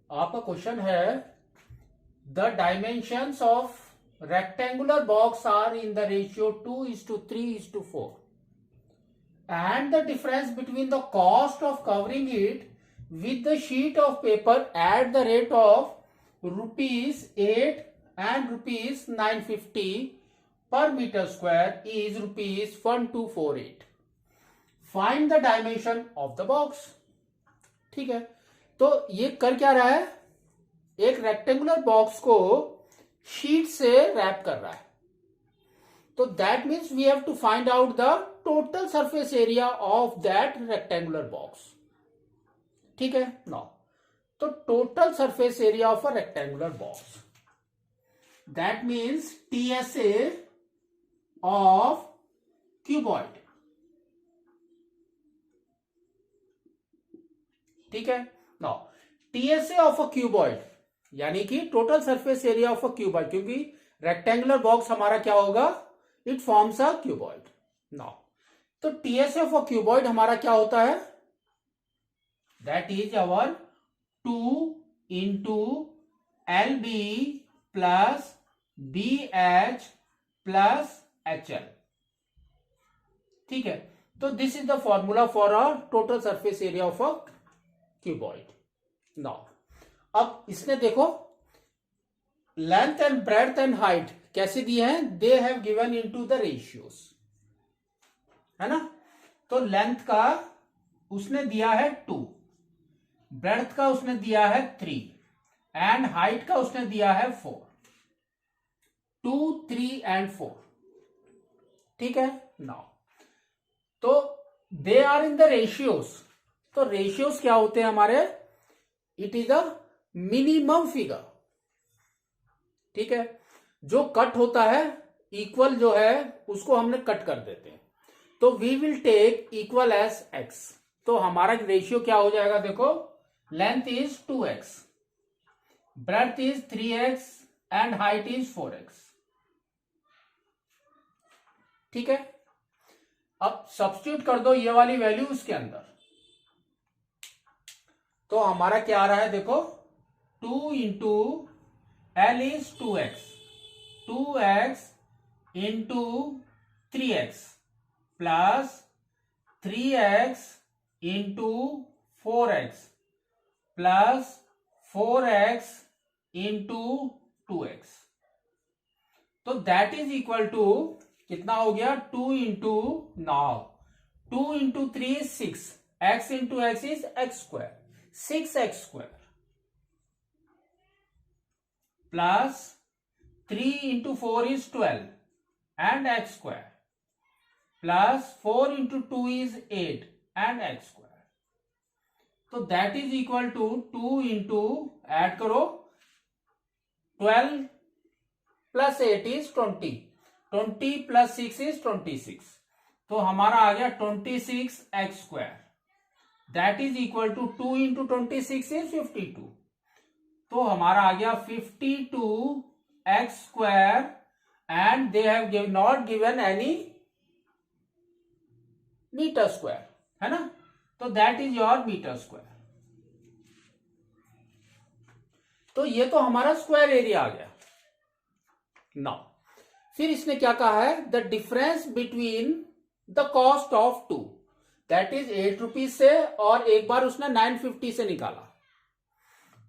आपका क्वेश्चन है the dimensions of rectangular box are in the ratio 2:3:4 and the difference between the cost of covering it with the sheet of paper at the rate of rupees 8 and rupees 950 per meter square is rupees 1248. Find the dimension of the box. ठीक है, तो ये कर क्या रहा है, एक rectangular box को शीट से रैप कर रहा है. तो that means we have to find out the total surface area of that rectangular box. ठीक है नाउ, तो total surface area of a rectangular box, that means TSA of cuboid. ठीक है now, TSA of a cuboid यानी कि total surface area of a cuboid, क्योंकि rectangular box हमारा क्या होगा, it forms a cuboid. Now तो टीएसए ऑफ अ क्यूबॉइड हमारा क्या होता है, that is our 2 into L B plus B H plus H L. ठीक है, तो this is the formula for a total surface area of a cuboid. Now अब इसने देखो length and breadth and height कैसे दिए हैं, they have given into the ratios, है ना. तो लेंथ का उसने दिया है 2, ब्रेड्थ का उसने दिया है 3 एंड हाइट का उसने दिया है 4. 2, 3 एंड 4. ठीक है नाउ, तो they are in the ratios. तो रेशियोज क्या होते हैं हमारे, it is a minimum figure. ठीक है, जो कट होता है इक्वल जो है उसको हमने कट कर देते हैं, तो we will take equal as x. तो हमारा रेशियो क्या हो जाएगा, देखो length is 2x, breadth is 3x and height is 4x. ठीक है, अब सब्स्टिट्यूट कर दो ये वाली वैल्यू उसके अंदर, तो हमारा क्या आ रहा है, देखो 2 into L is 2x, 2x into 3x plus 3x into 4x plus 4x into 2x. तो दैट इज इक्वल टू कितना हो गया, 2 into, now 2 into 3 is 6, x into x is x square, 6x square plus 3 into 4 is 12 and x square plus 4 into 2 is 8 and x square. तो that is equal to 2 into, add करो, 12 plus 8 is 20, 20 plus 6 is 26. तो हमारा आ गया 26x square, that is equal to 2 into 26 is 52. तो हमारा आ गया 52x square and they have not given any metre square, है ना. तो that is your metre square. तो ये तो हमारा स्क्वायर एरिया आ गया. नाउ फिर इसने क्या कहा है, the difference between the cost of 2, that is 8 rupees से, और एक बार उसने 950 से निकाला,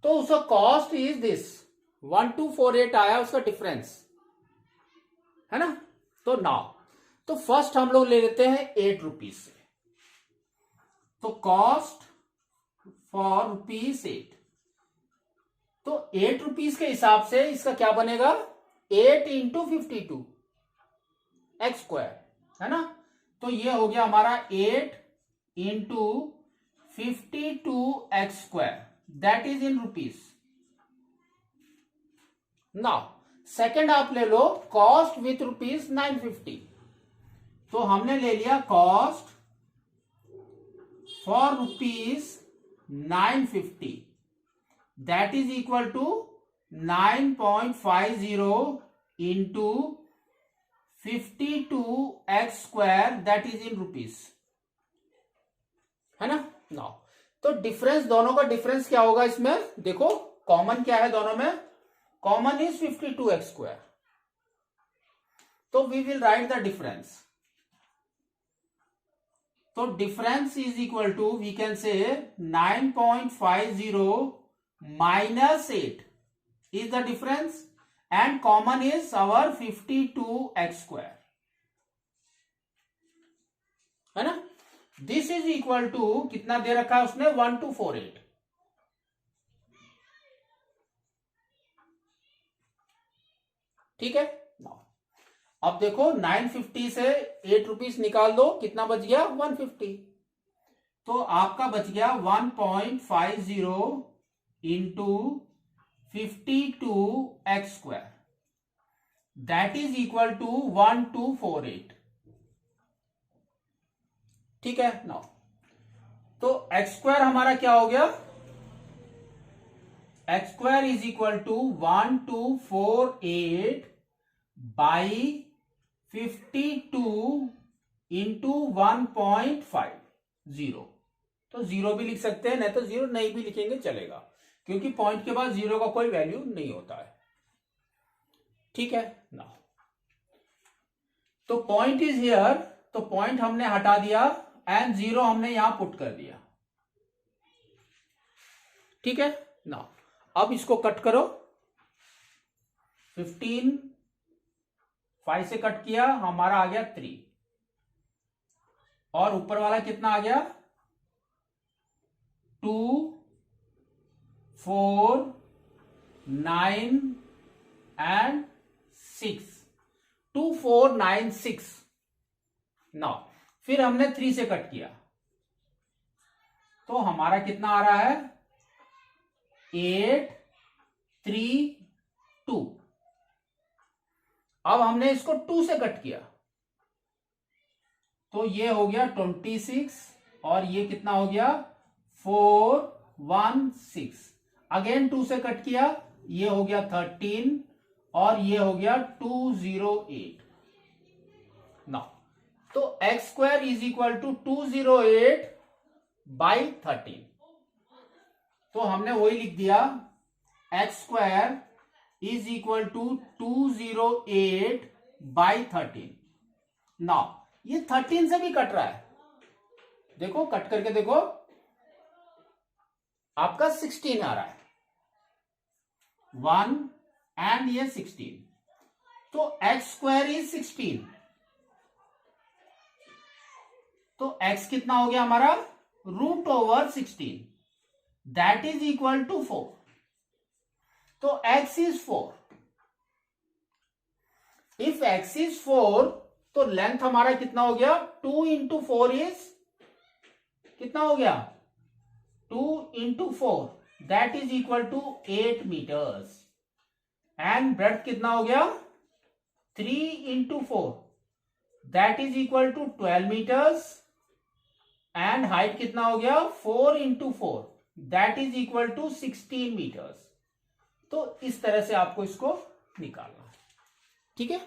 तो उसका कॉस्ट इज दिस 1248 आया उसका डिफरेंस, है ना. तो नाउ तो फर्स्ट हम लोग ले लेते हैं 8 रुपीज से, तो कॉस्ट फॉर रुपीज 8, तो 8 रुपीज के हिसाब से इसका क्या बनेगा, 8 इंटू 52 एक्स स्क्वायर, है ना. तो ये हो गया हमारा 8 into 52 x square, that is in rupees. Now second आप ले लो कॉस्ट विथ रुपीज 950, तो हमने ले लिया cost for rupees 950, that is equal to 9.50 into 52x square, that is in rupees, है ना. नाउ तो डिफरेंस, दोनों का डिफरेंस क्या होगा इसमें, देखो कॉमन क्या है दोनों में? Common is 52x². तो we will write the difference. तो difference is equal to we can say 9.50 minus 8 is the difference and common is our 52x². है ना? दिस इज इक्वल टू कितना दे रखा है उसने? 1248. ठीक है. अब देखो 950 से 8 रुपीज निकाल दो, कितना बच गया? 150. तो आपका बच गया 1.50 into 52x². That is equal to 1248. ठीक है. नाउ तो x² हमारा क्या हो गया? x² is equal to 1248 by 52 into 1.50. तो 0 भी लिख सकते हैं, नहीं तो 0 नहीं भी लिखेंगे चलेगा, क्योंकि पॉइंट के बाद 0 का कोई वैल्यू नहीं होता है. ठीक है ना. तो पॉइंट इज हियर, तो पॉइंट हमने हटा दिया एंड 0 हमने यहां पुट कर दिया. ठीक है ना. अब इसको कट करो. 15 5 से कट किया, हमारा आ गया 3. और ऊपर वाला कितना आ गया? 2 4 9 एंड 6. 2 4 9 6. नाउ फिर हमने 3 से कट किया, तो हमारा कितना आ रहा है? 8 3 2. अब हमने इसको 2 से कट किया, तो ये हो गया 26 और ये कितना हो गया? 4 1 6. अगेन 2 से कट किया, ये हो गया 13 और ये हो गया 208. नाउ तो x² is equal to 208 by 13. तो हमने वही लिख दिया, x² is equal to 208 by 13. Now ये 13 से भी कट रहा है, देखो कट करके देखो, आपका 16 आ रहा है. 1 एंड ये 16. तो x² इज 16. तो x कितना हो गया हमारा? √16. That is equal to 4. तो x is 4. If x is 4, तो लेंथ हमारा कितना हो गया? 2 इंटू 4 इज कितना हो गया? 2 into 4 that is equal to 8 metres. And breadth कितना हो गया? 3 into 4 that is equal to 12 metres. And height कितना हो गया? 4 into 4 that is equal to 16 metres. तो इस तरह से आपको इसको निकालना है. ठीक है.